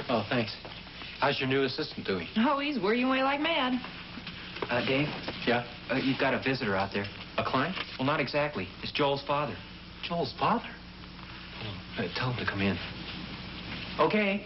Oh, thanks. How's your new assistant doing? Oh, he's working away like mad. Dave? Yeah? You've got a visitor out there. A client? Well, not exactly. It's Joel's father. Joel's father? Oh, tell him to come in. Okay.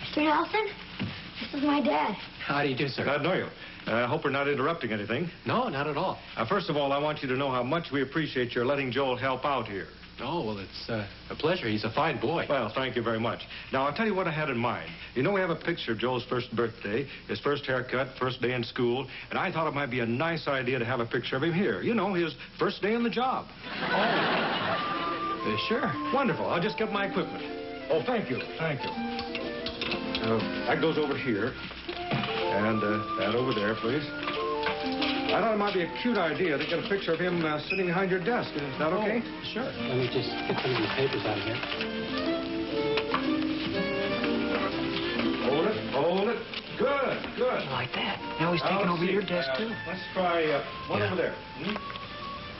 Mr. Nelson, this is my dad. How do you do, sir? Glad to know you. I hope we're not interrupting anything. No, not at all. First of all, I want you to know how much we appreciate your letting Joel help out here. Oh, well, it's a pleasure. He's a fine boy. Well, thank you very much. Now, I'll tell you what I had in mind. You know, we have a picture of Joel's first birthday, his first haircut, first day in school, and I thought it might be a nice idea to have a picture of him here. You know, his first day on the job. Oh, sure. Wonderful. I'll just get my equipment. Oh, thank you. Thank you. That goes over here. And that over there, please. I thought it might be a cute idea to get a picture of him sitting behind your desk. Is that okay? Oh, sure. Let me just get some of the papers out of here. Hold it. Good, good. Like that. Now he's taking over your desk, too. Let's try one over there.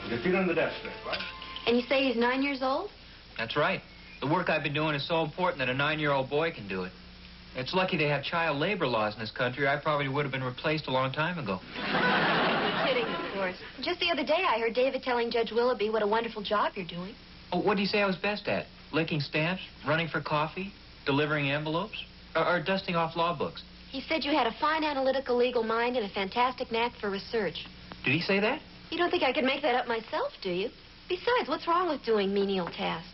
Your feet on the desk there, right? And you say he's 9 years old? That's right. The work I've been doing is so important that a 9-year-old boy can do it. It's lucky they have child labor laws in this country. I probably would have been replaced a long time ago. You're kidding, of course. Just the other day, I heard David telling Judge Willoughby what a wonderful job you're doing. Oh, what do you say I was best at? Licking stamps, running for coffee, delivering envelopes, or dusting off law books? He said you had a fine analytical legal mind and a fantastic knack for research. Did he say that? You don't think I could make that up myself, do you? Besides, what's wrong with doing menial tasks?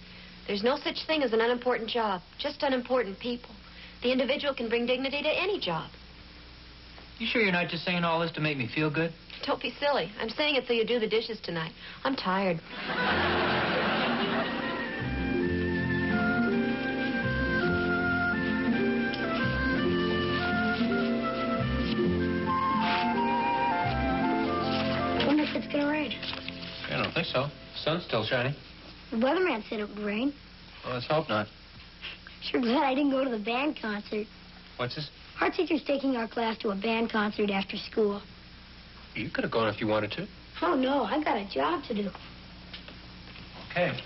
There's no such thing as an unimportant job, just unimportant people. The individual can bring dignity to any job. You sure you're not just saying all this to make me feel good? Don't be silly. I'm saying it so you do the dishes tonight. I'm tired. I wonder if it's gonna rain. I don't think so. The sun's still shining. The weatherman said it would rain. Well, let's hope not. Sure glad I didn't go to the band concert. What's this? Our teacher's taking our class to a band concert after school. You could have gone if you wanted to. Oh, no, I got a job to do. Okay.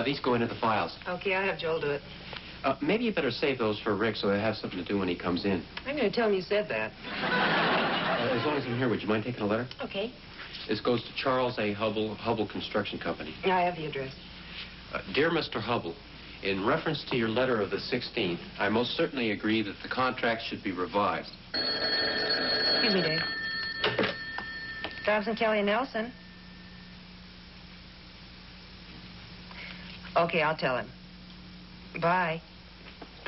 These go into the files. Okay, I'll have Joel do it. Maybe you better save those for Rick so they have something to do when he comes in. I'm going to tell him you said that. As long as I'm here, would you mind taking a letter? Okay. This goes to Charles A. Hubble Construction Company. I have the address. Dear Mr. Hubble, in reference to your letter of the 16th, I most certainly agree that the contract should be revised. Excuse me, Dave. Dobson, Kelly, and Nelson. Okay, I'll tell him. Bye.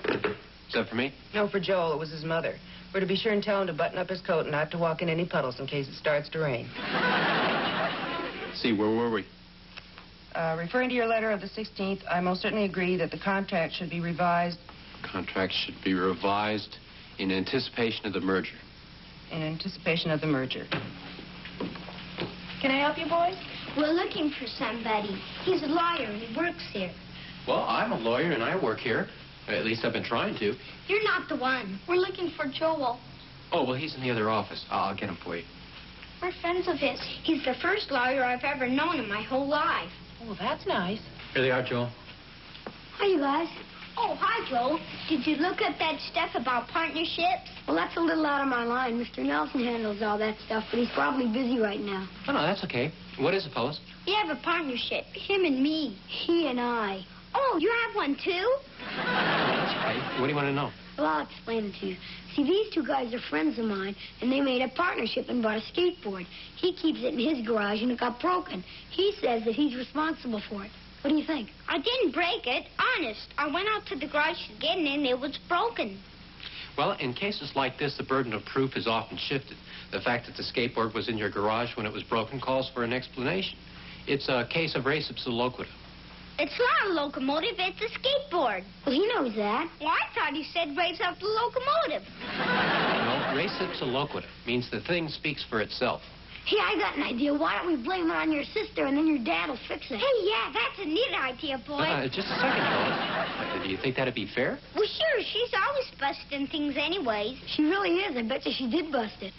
Is that for me? No, for Joel. It was his mother. We're to be sure and tell him to button up his coat and not to walk in any puddles in case it starts to rain. See, where were we? Referring to your letter of the 16th, I most certainly agree that the contract should be revised. Contract should be revised in anticipation of the merger. In anticipation of the merger. Can I help you, boys? We're looking for somebody. He's a lawyer and he works here. Well, I'm a lawyer and I work here. At least I've been trying to. You're not the one. We're looking for Joel. Oh, well, he's in the other office. I'll get him for you. We're friends of his. He's the first lawyer I've ever known in my whole life. Oh, that's nice. Here they are, Joel. Hi, you guys. Oh, hi, Joel. Did you look up that stuff about partnerships? Well, that's a little out of my line. Mr. Nelson handles all that stuff, but he's probably busy right now. Oh, no, that's okay. What is it, fellas? We have a partnership, him and me. He and I. Oh, you have one, too? That's okay. What do you want to know? Well, I'll explain it to you. See, these two guys are friends of mine, and they made a partnership and bought a skateboard. He keeps it in his garage, and it got broken. He says that he's responsible for it. What do you think? I didn't break it. Honest. I went out to the garage to get it, and it was broken. Well, in cases like this, the burden of proof is often shifted. The fact that the skateboard was in your garage when it was broken calls for an explanation. It's a case of res ipsa loquitur. It's not a locomotive, it's a skateboard. Well, he knows that. Well, I thought he said raise up the locomotive. No, res ipsa loquitur means the thing speaks for itself. Hey, I got an idea. Why don't we blame it on your sister, and then your dad will fix it? Hey, yeah, that's a neat idea, boy. Just a second, fellas. Do you think that'd be fair? Well, sure. She's always busting things anyways. She really is. I bet you she did bust it.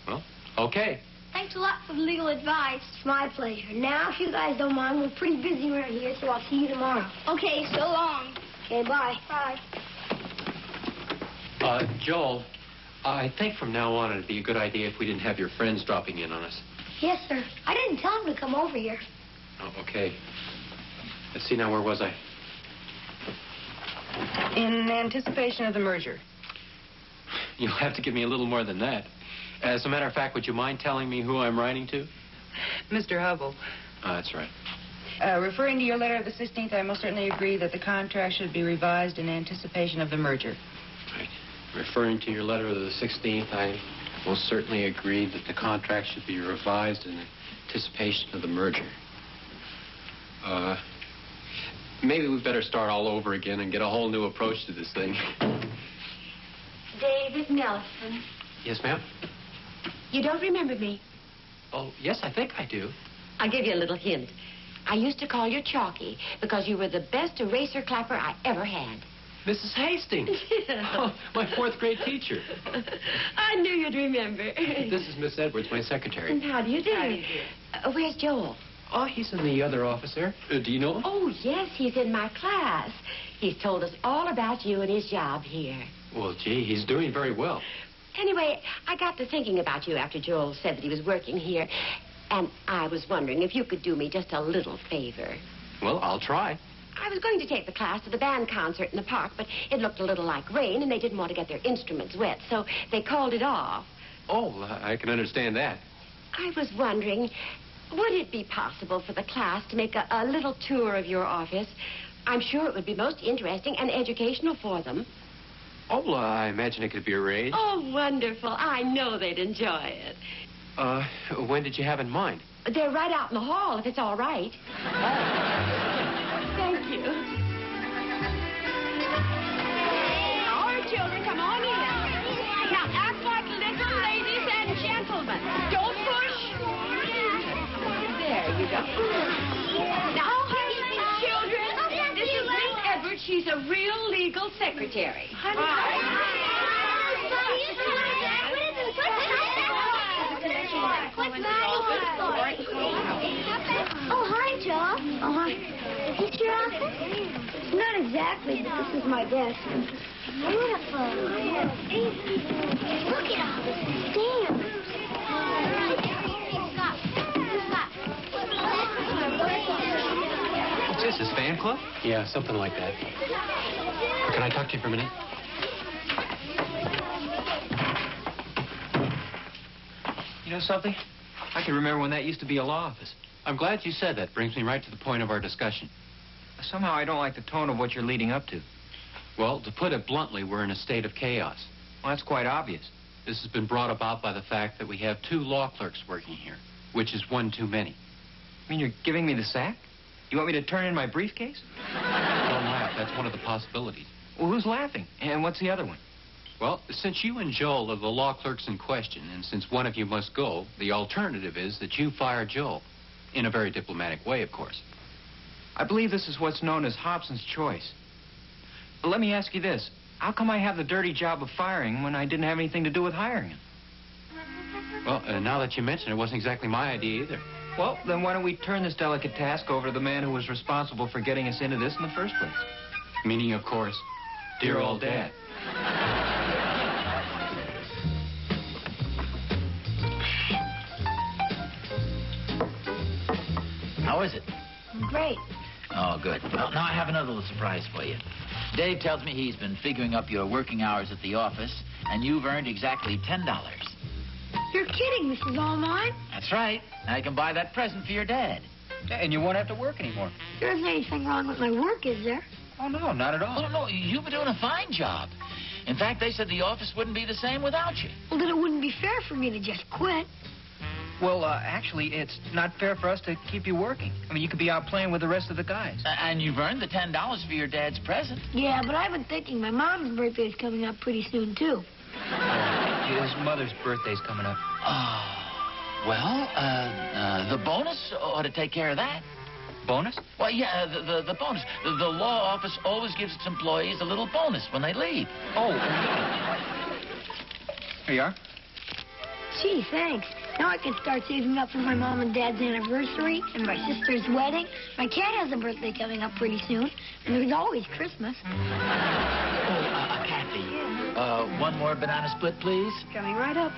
Well, okay. Thanks a lot for the legal advice. It's my pleasure. Now, if you guys don't mind, we're pretty busy around here, so I'll see you tomorrow. Okay, so long. Okay, bye. Bye. Joel, I think from now on it'd be a good idea if we didn't have your friends dropping in on us. Yes, sir. I didn't tell him to come over here. Oh, okay. Let's see now, where was I? In anticipation of the merger. You'll have to give me a little more than that. As a matter of fact, would you mind telling me who I'm writing to? Mr. Hubble, That's right. referring to your letter of the 16th, I most certainly agree that the contract should be revised in anticipation of the merger. Right. Referring to your letter of the 16th, I most certainly agree that the contract should be revised in anticipation of the merger. Maybe we better start all over again and get a whole new approach to this thing. David Nelson. Yes, ma'am? You don't remember me? Oh, yes, I think I do. I'll give you a little hint. I used to call you Chalky because you were the best eraser clapper I ever had. Mrs. Hastings. Oh, my fourth grade teacher. I knew you'd remember. This is Miss Edwards, my secretary. And how do you do? How do you do? Where's Joel? Oh, he's in the other office there. Do you know him? Oh, yes, he's in my class. He's told us all about you and his job here. Well, gee, he's doing very well. Anyway, I got to thinking about you after Joel said that he was working here. And I was wondering if you could do me just a little favor. Well, I'll try. I was going to take the class to the band concert in the park, but it looked a little like rain, and they didn't want to get their instruments wet, so they called it off. Oh, I can understand that. I was wondering, would it be possible for the class to make a little tour of your office? I'm sure it would be most interesting and educational for them. Oh, well, I imagine it could be arranged. Oh, wonderful. I know they'd enjoy it. When did you have in mind? They're right out in the hall, if it's all right. Thank you. All right, children, come on in. Now, act like little ladies and gentlemen. Don't push. There you go. Now, children, this is Miss Edwards. She's a real legal secretary. Oh, hi, Joe. Oh, hi. Is this your office? Not exactly, but this is my desk. Beautiful. Look at all this stamps. What's this, his fan club? Yeah, something like that. Can I talk to you for a minute? You know something? I can remember when that used to be a law office. I'm glad you said that. Brings me right to the point of our discussion. Somehow I don't like the tone of what you're leading up to. Well, to put it bluntly, we're in a state of chaos. Well, that's quite obvious. This has been brought about by the fact that we have 2 law clerks working here, which is 1 too many. I mean, you're giving me the sack? You want me to turn in my briefcase? Don't laugh. That's one of the possibilities. Well, who's laughing? And what's the other one? Well, since you and Joel are the law clerks in question, and since one of you must go, the alternative is that you fire Joel. In a very diplomatic way, of course. I believe this is what's known as Hobson's choice. But let me ask you this. How come I have the dirty job of firing when I didn't have anything to do with hiring him? Well, now that you mention it, wasn't exactly my idea either. Well, then why don't we turn this delicate task over to the man who was responsible for getting us into this in the first place? Meaning, of course, dear old Dad. How is it? Great. Oh, good. Well, now I have another little surprise for you. Dave tells me he's been figuring up your working hours at the office, and you've earned exactly $10. You're kidding, Mrs. Allmine. That's right. Now you can buy that present for your dad. And you won't have to work anymore. There isn't anything wrong with my work, is there? Oh, no, not at all. Oh, no, you've been doing a fine job. In fact, they said the office wouldn't be the same without you. Well, then it wouldn't be fair for me to just quit. Well, actually, it's not fair for us to keep you working. I mean, you could be out playing with the rest of the guys. And you've earned the $10 for your dad's present. Yeah, but I've been thinking my mom's birthday's coming up pretty soon, too. His mother's birthday's coming up. Well, the bonus ought to take care of that. Bonus? Well, yeah, the bonus. The law office always gives its employees a little bonus when they leave. Oh. Here you are. Gee, thanks. Now I can start saving up for my mom and dad's anniversary and my sister's wedding. My cat has a birthday coming up pretty soon, and there's always Christmas. Kathy, one more banana split, please. Coming right up.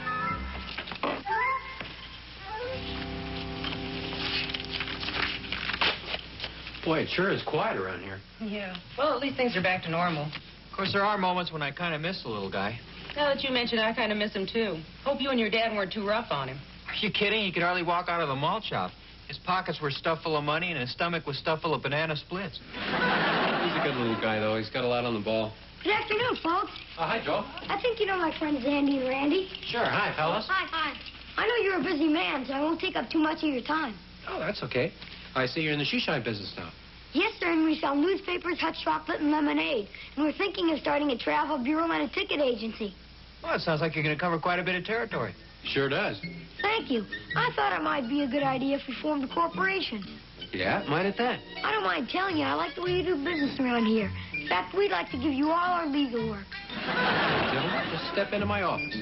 Boy, it sure is quiet around here. Yeah. Well, at least things are back to normal. Of course, there are moments when I kind of miss the little guy. Now that you mention it, I kind of miss him, too. Hope you and your dad weren't too rough on him. Are you kidding? He could hardly walk out of the malt shop. His pockets were stuffed full of money, and his stomach was stuffed full of banana splits. He's a good little guy, though. He's got a lot on the ball. Good afternoon, folks. Oh, hi, Joe. I think you know my friends Andy and Randy. Sure. Hi, fellas. Hi. I know you're a busy man, so I won't take up too much of your time. Oh, that's okay. I see you're in the shoe shine business now. Yes, sir, and we sell newspapers, hot chocolate, and lemonade. And we're thinking of starting a travel bureau and a ticket agency. Well, it sounds like you're going to cover quite a bit of territory. Sure does. Thank you. I thought it might be a good idea if we formed a corporation. Yeah, might at that. I don't mind telling you, I like the way you do business around here. In fact, we'd like to give you all our legal work. Gentlemen, just step into my office.